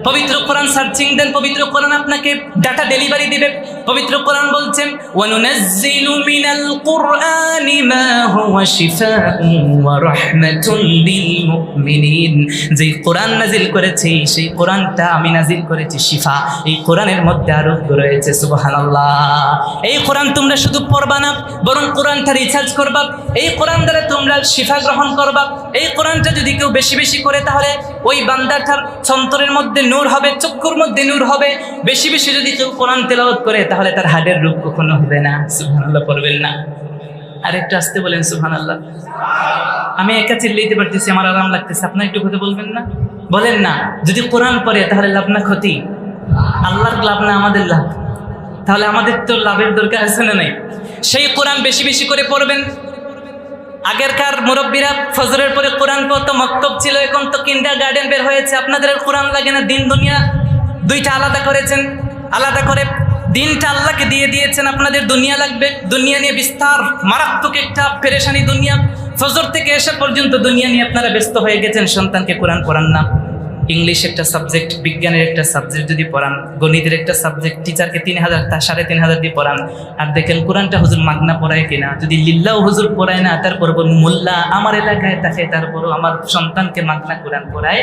পবিত্র কোরআন সার্চিং দেন, পবিত্র কোরআন আপনাকে ডাটা ডেলিভারি দিবে। পবিত্র কোরআন বলছেন ওয়ানুনাজ্জিলু মিনাল কুরআনি মা হুয়া শিফাউন ওয়া রাহমাতুল লিল মুমিনিন। যে কোরআন নাজিল করেছি সেই কোরআনটা আমি নাজিল করেছি শিফা। এই কোরআনের মধ্যে আরোগ্য রয়েছে। সুবহানাল্লাহ। এই কোরআন তোমরা শুধু পড়বা না, বরং কোরআনটা রিসার্চ করবা। এই কোরআন দ্বারা তোমরা শিফা গ্রহণ করবা। এই কোরআনটা যদি কেউ বেশি বেশি করে তাহলে ওই বান্দাটার অন্তরের মধ্যে নূর হবে, চক্ষুর মধ্যে নূর হবে। বেশি বেশি যদি কেউ কোরআন তেলাওয়াত করে তাহলে তার হাড়ের রোগ কখনো হবে না। সুবহানাল্লাহ পড়বেন না? আরেকটু আসতে বলেন সুবহানাল্লাহ। আমি একা চিল্লাইতে পারতেছি, আমার আরাম লাগতেছে, আপনার একটু কথা বলবেন না? বলেন না। যদি কোরআন পড়ে তাহলে লাভ না ক্ষতি? আল্লাহর লাভ না আমাদের লাভ? তাহলে আমাদের তো লাভের দরকার আছে না নাই? সেই কোরআন বেশি বেশি করে পড়বেন। আগেরকার মুরব্বীরা ফজরের পরে কোরআন পড়তো, মক্তব ছিল, এখন তো কিন্ডারগার্টেন বের হয়েছে। আপনাদের আর কোরআন লাগে না, দিন দুনিয়া দুইটা আলাদা করেছেন। আলাদা করে দিনটা আল্লাহকে দিয়ে দিয়েছেন, আপনাদের দুনিয়া লাগবে। দুনিয়া নিয়ে বিস্তার, মারাত্মক একটা পেরেশানি দুনিয়া। ফজর থেকে এসে পর্যন্ত দুনিয়া নিয়ে আপনারা ব্যস্ত হয়ে গেছেন। সন্তানকে কোরআন পড়ান না। ইংলিশ একটা সাবজেক্ট, বিজ্ঞানের একটা সাবজেক্ট যদি পড়ান, গণিতের একটা সাবজেক্ট টিচারকে 3000 3,500 দিয়ে পড়ান, আর দেখেন কোরআনটা হুজুর মাগনা পড়ায় কিনা। যদি লিল্লাহ হুজুর পড়ায় না, তারপর মোল্লা আমার এলাকায় থাকে, তারপরও আমার সন্তানকে মাগনা কোরআন পড়ায়,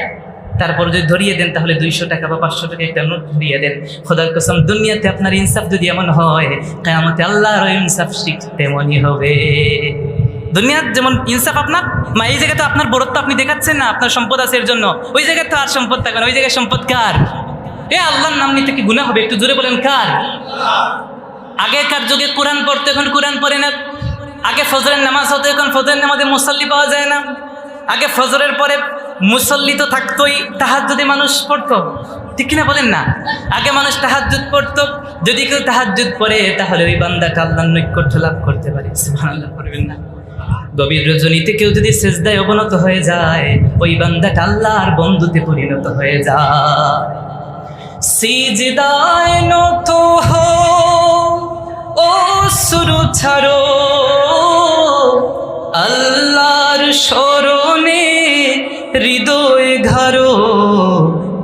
তারপর যদি ধরিয়ে দেন তাহলে 200 টাকা বা 500 টাকা একটা নোট ধরিয়ে দেন। খোদার কসম, দুনিয়াতে আপনার ইনসাফ যদি এমন হয়, কিয়ামতে আল্লাহর ইনসাফ ঠিক তেমনই হবে। দুনিয়ার যেমন ইনসাফ আপনার এই জায়গায় তো আপনার বড়ত্ব আপনি দেখাচ্ছেন না, আপনার সম্পদ আছে এর জন্য। ওই জায়গায় তো আর সম্পদ থাকবে না, ওই জায়গায় সম্পদ কার? আল্লাহর নাম নিতে কি গুনাহ হবে? একটু জোরে বলেন কার? আগেকার যুগে কোরআন পড়তো, এখন কোরআন পড়ে না। আগে ফজরের নামাজ হতো, এখন ফজরের নামাজে মুসল্লি পাওয়া যায় না। আগে ফজরের পরে মুসল্লি তো থাকতোই, তাহাজ্জুদে মানুষ পড়তো, ঠিক কিনা বলেন না? আগে মানুষ তাহাজ্জুদ পড়তো। যদি কেউ তাহাজ্জুদ পড়ে তাহলে ওই বান্দাটা আল্লাহর নৈকট্য লাভ করতে পারে। সুবহানাল্লাহ পড়বেন না? গভীর রজনীতে কেউ যদি সেজদায় অবনত হয়ে যায়, ওই বান্দাটা আল্লাহর বন্ধুতে পরিণত হয়ে যায়। সিজদায় নত হো, ও সুরু ছাড়ো, আল্লাহর শরণে হৃদয় ঘারো,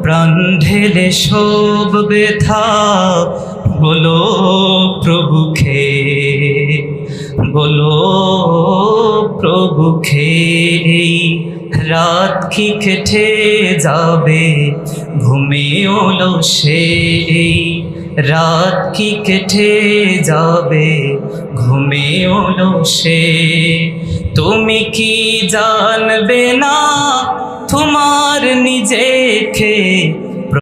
প্রাণ ঢেলে সব ব্যথা বলো প্রভুকে, বলো প্রভুকে। রাত কি কেটে যাবে ঘুমিয়ে সে, রাত কি কেটে যাবে ঘুমিয়ে সে। তুমি কি জানবে না তোমার নিজেকে